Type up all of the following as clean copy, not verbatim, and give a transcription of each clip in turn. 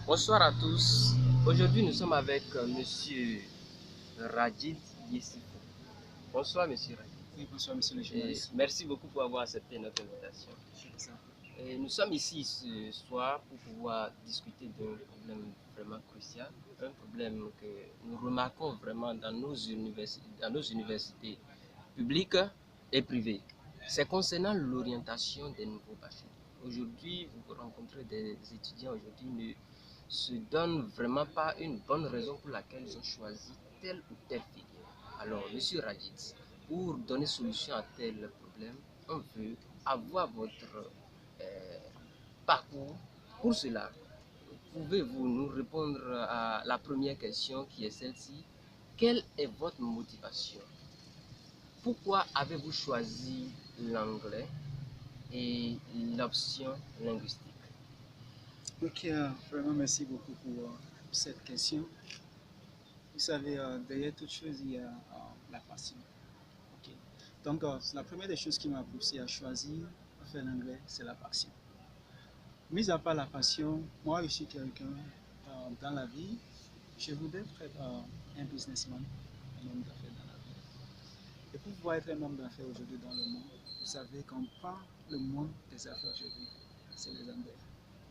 Bonsoir à tous. Aujourd'hui, nous sommes avec Monsieur Rajid Yessifou. Bonsoir, Monsieur Rajid. Oui, bonsoir, monsieur le journaliste. Merci beaucoup pour avoir accepté notre invitation. Nous sommes ici ce soir pour pouvoir discuter d'un problème vraiment crucial, un problème que nous remarquons vraiment dans nos universités publiques et privées. C'est concernant l'orientation des nouveaux bacheliers. Aujourd'hui, vous rencontrez des étudiants aujourd'hui ne se donnent vraiment pas une bonne raison pour laquelle ils ont choisi telle ou telle filière. Alors, Monsieur Rajid, pour donner solution à tel problème, on veut avoir votre parcours. Pour cela, pouvez-vous nous répondre à la première question qui est celle-ci? Quelle est votre motivation? Pourquoi avez-vous choisi l'anglais et l'option linguistique? Ok, vraiment merci beaucoup pour cette question. Vous savez, derrière toute chose, il y a la passion. Ok. Donc, la première des choses qui m'a poussé à choisir à faire l'anglais, c'est la passion. Mis à part la passion, moi, je suis quelqu'un dans la vie, je voudrais être un businessman, un homme d'affaires dans la vie. Et pour pouvoir être un homme d'affaires aujourd'hui dans le monde, vous savez qu'on prend le monde des affaires aujourd'hui, c'est les Anglais.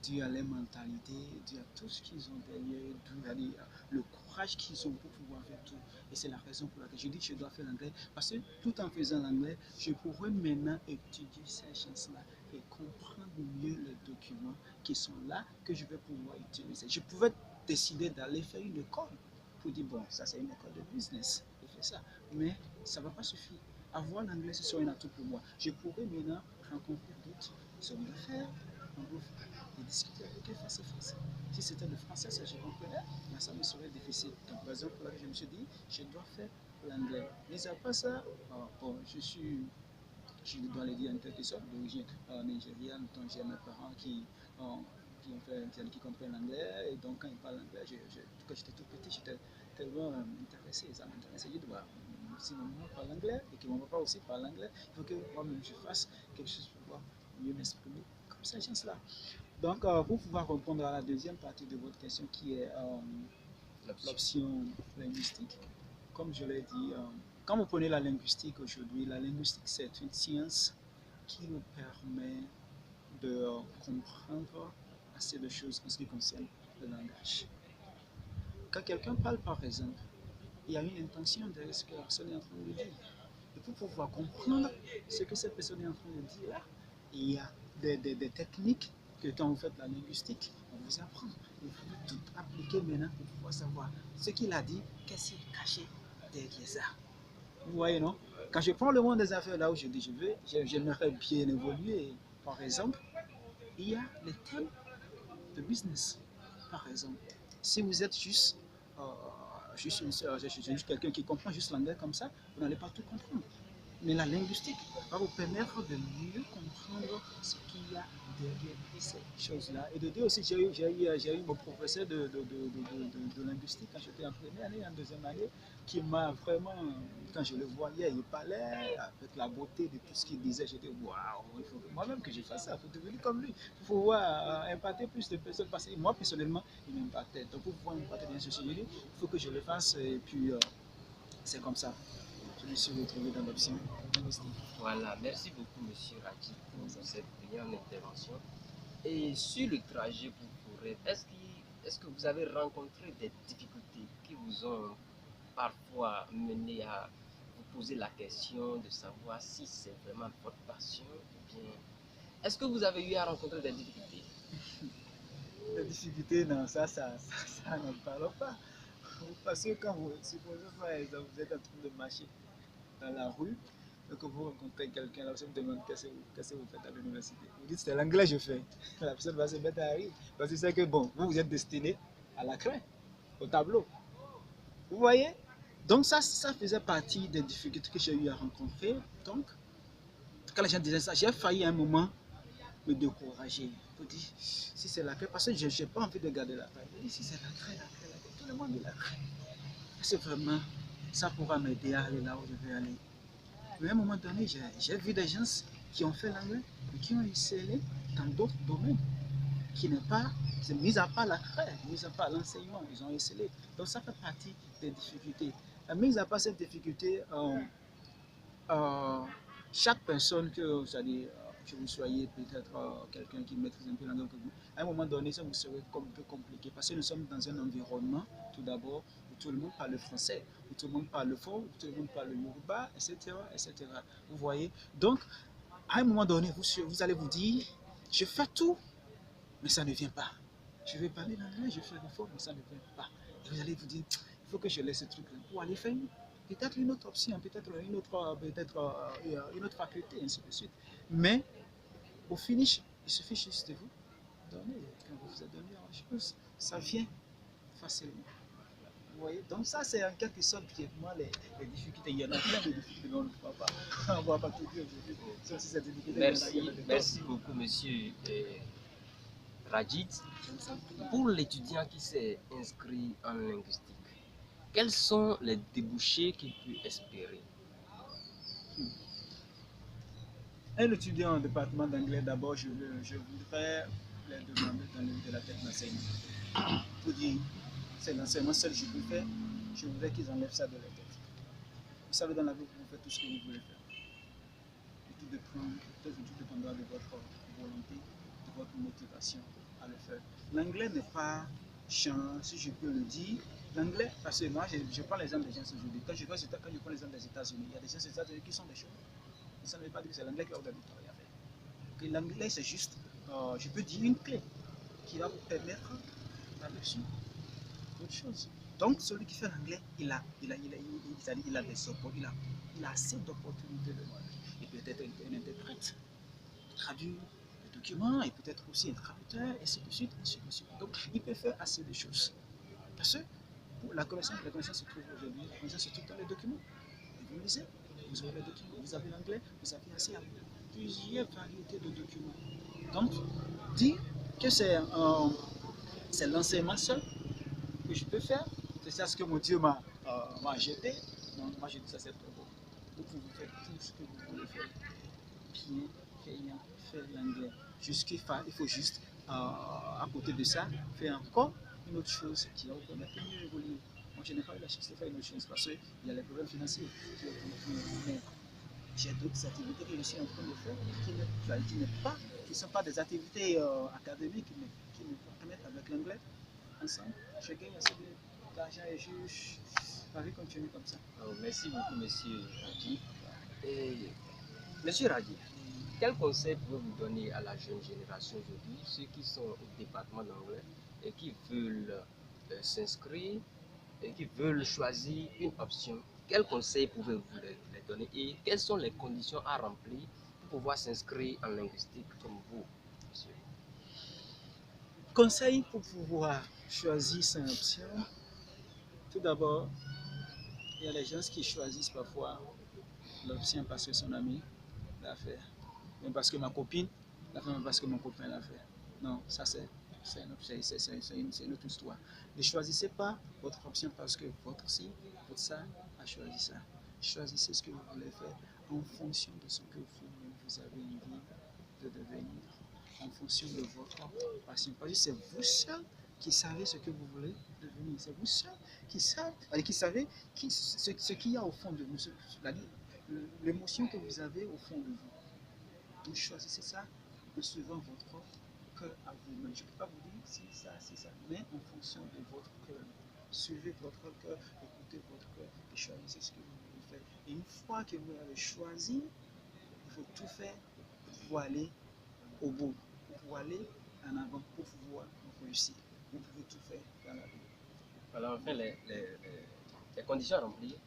Dû à leur mentalité, dû à tout ce qu'ils ont derrière, dû à le courage qu'ils ont pour pouvoir faire tout. Et c'est la raison pour laquelle je dis que je dois faire l'anglais. Parce que tout en faisant l'anglais, je pourrais maintenant étudier ces choses-là et comprendre mieux les documents qui sont là, que je vais pouvoir utiliser. Je pouvais décider d'aller faire une école pour dire, bon, ça c'est une école de business, je fais ça. Mais ça ne va pas suffire. Avoir l'anglais, ce serait un atout pour moi. Je pourrais maintenant rencontrer d'autres hommes d'affaires, et discuter avec eux face à face. Si c'était le français, ça je comprenais, mais ça me serait difficile. Donc, par exemple, là, je me suis dit, je dois faire l'anglais. Mais à part ça, bon, je dois le dire en quelque sorte, d'origine nigériane, donc j'ai mes parents qui comprennent l'anglais, et donc quand ils parlent anglais, quand j'étais tout petit, j'étais tellement intéressé, ça m'intéressait. Je dis, bah, si ma maman parle anglais et que mon papa aussi parle anglais, il faut que moi-même je fasse quelque chose pour pouvoir mieux m'exprimer comme ces gens-là. Donc, pour pouvoir répondre à la deuxième partie de votre question qui est l'option linguistique, comme je l'ai dit, quand vous prenez la linguistique aujourd'hui, la linguistique c'est une science qui nous permet de comprendre assez de choses en ce qui concerne le langage. Quand quelqu'un parle par exemple, il y a une intention derrière ce que la personne est en train de dire. Et pour pouvoir comprendre ce que cette personne est en train de dire là, il y a des techniques que quand vous faites la linguistique, on vous apprend. Il faut tout appliquer maintenant pour pouvoir savoir ce qu'il a dit, qu'est-ce qui est caché derrière ça. Vous voyez, non? Quand je prends le monde des affaires là où je dis je veux, j'aimerais bien évoluer. Par exemple, il y a les thèmes de business. Par exemple, si vous êtes juste quelqu'un qui comprend juste l'anglais comme ça, vous n'allez pas tout comprendre. Mais la linguistique va vous permettre de mieux comprendre ce qu'il y a derrière ces choses-là. Et de dire aussi, j'ai eu mon professeur de linguistique quand j'étais en première année, en deuxième année, qui m'a vraiment, quand je le voyais, il parlait avec la beauté de tout ce qu'il disait. J'étais, waouh, il faut moi-même que je fasse ça, il faut devenir comme lui. Il faut pouvoir impacter plus de personnes. Parce que moi, personnellement, il m'impactait. Donc, pour pouvoir impacter dans ce sujet, il faut que je le fasse. Et puis, c'est comme ça. Je me suis retrouvé dans l'option linguistique. Voilà, merci beaucoup, Monsieur Rajid, pour cette brillante intervention. Et sur le trajet pour Forêt, est-ce que vous avez rencontré des difficultés qui vous ont parfois mené à vous poser la question de savoir si c'est vraiment votre passion ou bien est-ce que vous avez eu à rencontrer des difficultés? Les difficultés, non, ça n'en parle pas. Parce que quand vous, supposez par exemple, vous êtes en train de marcher dans la rue, et que vous rencontrez quelqu'un, la personne vous demande qu'est-ce que vous faites à l'université. Vous dites c'est l'anglais je fais. La personne va se mettre à rire. Parce que c'est que bon, vous êtes destiné à la craie, au tableau. Vous voyez? Donc ça faisait partie des difficultés que j'ai eu à rencontrer. Donc, quand les gens disaient ça, j'ai failli à un moment me décourager. Pour dire, si c'est la craie, parce que je n'ai pas envie de garder la craie. Je dis, si c'est la craie, tout le monde est la craie. C'est vraiment, ça pourra m'aider à aller là où je veux aller. Mais à un moment donné, j'ai vu des gens qui ont fait l'anglais, mais qui ont excellé dans d'autres domaines, qui n'est pas C'est mis à part la craie, mis à part l'enseignement, ils ont excellé. Donc ça fait partie des difficultés. Mis à part cette difficulté, euh, chaque personne que, c'est-à-dire, que vous soyez peut-être quelqu'un qui maîtrise un peu l'anglais, à un moment donné, ça vous serait un peu compliqué parce que nous sommes dans un environnement, tout d'abord, où tout le monde parle le français, où tout le monde parle le faux, où tout le monde parle le yoruba, etc., etc. Vous voyez? Donc, à un moment donné, vous allez vous dire, je fais tout, mais ça ne vient pas. Je vais parler l'anglais, je fais l'effort, mais ça ne vient pas. Et vous allez vous dire, il faut que je laisse ce truc-là pour aller faire peut-être une autre option, peut-être une autre faculté, ainsi de suite. Mais au finish, il suffit juste de vous donner. Quand vous vous êtes donné en chose, ça vient facilement. Vous voyez? Donc ça, c'est en quelque sorte brièvement les difficultés. Il y en a plein de difficultés, mais on ne voit pas. On ne voit pas tout aujourd'hui. Sauf si cette difficulté, Merci beaucoup, monsieur Rajit. Pour l'étudiant qui s'est inscrit en linguistique, quels sont les débouchés qu'il peut espérer? Un étudiant en département d'anglais, d'abord, je voudrais les demander d'enlever de la tête l'enseignement. Pour dire, c'est l'enseignement seul que je peux faire, je voudrais qu'ils enlèvent ça de la tête. Vous savez, dans la vie, vous faites tout ce que vous voulez faire. Et tout dépendra de votre volonté, de votre motivation à le faire. L'anglais n'est pas chiant, si je peux le dire. L'anglais, parce que moi, je prends l'exemple des gens aujourd'hui. Quand je prends l'exemple des États-Unis, il y a des gens des États-Unis qui sont des chauds. Ça ne veut pas dire que c'est l'anglais qui va vous donner du travail à faire. L'anglais, c'est juste, je peux dire, une clé qui va vous permettre là-dessus d'autres choses. Donc, celui qui fait l'anglais, il a assez d'opportunités de voir. Il peut être un interprète, traduire les documents, il peut être aussi un traducteur, et ainsi de suite, ainsi de suite. Donc, il peut faire assez de choses. Parce que pour la connaissance se trouve aujourd'hui, la connaissance se trouve dans les documents. Et vous lisez, vous avez les documents, vous avez l'anglais, vous avez assez à plusieurs variétés de documents. Donc, dire que c'est l'enseignement seul que je peux faire, c'est ça ce que mon Dieu m'a jeté. Non, moi je dis ça c'est trop beau. Vous pouvez faire tout ce que vous voulez faire. Bien, faire l'anglais. Il faut juste, à côté de ça, faire encore une autre chose qui va vous permettre de mieux évoluer. Moi je n'ai pas eu la chance de faire une autre chose parce qu'il y a les problèmes financiers. Mais j'ai d'autres activités que je suis en train de faire qui ne sont pas des activités académiques, mais qui me permettent avec l'anglais ensemble. Je gagne assez d'argent et ma vie continue comme ça. Oh, merci beaucoup, monsieur Raji. Monsieur Raji, quel conseil pouvez-vous donner à la jeune génération aujourd'hui, ceux qui sont au département d'anglais et qui veulent s'inscrire et qui veulent choisir une option? Quel conseil pouvez-vous les donner et quelles sont les conditions à remplir pour pouvoir s'inscrire en linguistique comme vous, monsieur? Conseil pour pouvoir choisir son option. Tout d'abord, il y a des gens qui choisissent parfois l'option parce que son ami l'a fait, même parce que ma copine l'a fait, même parce que mon copain l'a fait. Non, ça c'est une autre histoire. Ne choisissez pas votre option parce que votre ci, votre ça a choisi ça. Choisissez ce que vous voulez faire en fonction de ce que vous avez envie de devenir, en fonction de votre passion. Parce que c'est vous seul qui savez ce que vous voulez devenir. C'est vous seul qui savez ce qu'il y a au fond de vous, l'émotion que vous avez au fond de vous. Donc choisissez ça en suivant votre cœur à vous-même. Je ne peux pas vous dire si ça, mais en fonction de votre cœur. Suivez votre cœur, écoutez votre cœur et choisissez ce que vous voulez faire. Et une fois que vous avez choisi, il faut tout faire pour pouvoir aller au bout, pour pouvoir aller en avant, pour pouvoir réussir. Vous pouvez tout faire dans la vie. Alors enfin, les conditions à remplir.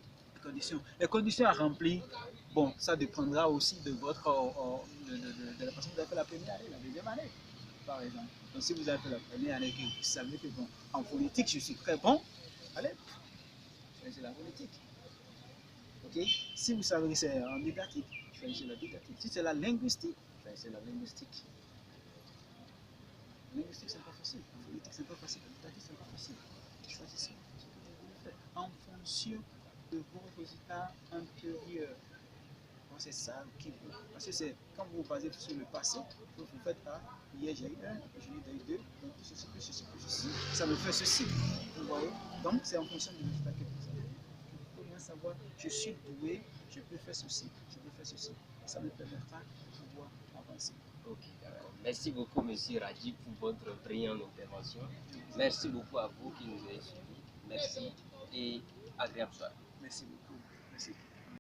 Les conditions à remplir, bon, ça dépendra aussi de votre de la façon que vous avez fait la première année, la deuxième année, par exemple. Donc si vous avez fait la première année, que vous savez que bon, en phonétique, je suis très bon, allez, choisissez la phonétique. Ok? Si vous savez que c'est en didactique, choisissez la didactique. Si c'est la linguistique, choisissez la linguistique. La linguistique, c'est pas facile. La phonétique, c'est pas facile. La didactique, c'est pas facile. Choisissez ce que vous voulez faire en fonction de vos résultats antérieurs. c'est ça qui vous. Parce que c'est quand vous vous basez sur le passé, vous faites A, hier j'ai eu 1, aujourd'hui j'ai eu 2, donc ceci, plus ceci, plus ceci, ça me fait ceci. Vous voyez? Donc c'est en fonction du résultat que vous avez. Il faut bien savoir, je suis doué, je peux faire ceci, je peux faire ceci. Ça me permettra de pouvoir avancer. Ok, d'accord. Merci beaucoup, Monsieur Radji, pour votre brillante intervention. Merci beaucoup à vous qui nous avez suivis. Merci et agréable soirée. Merci beaucoup. Merci.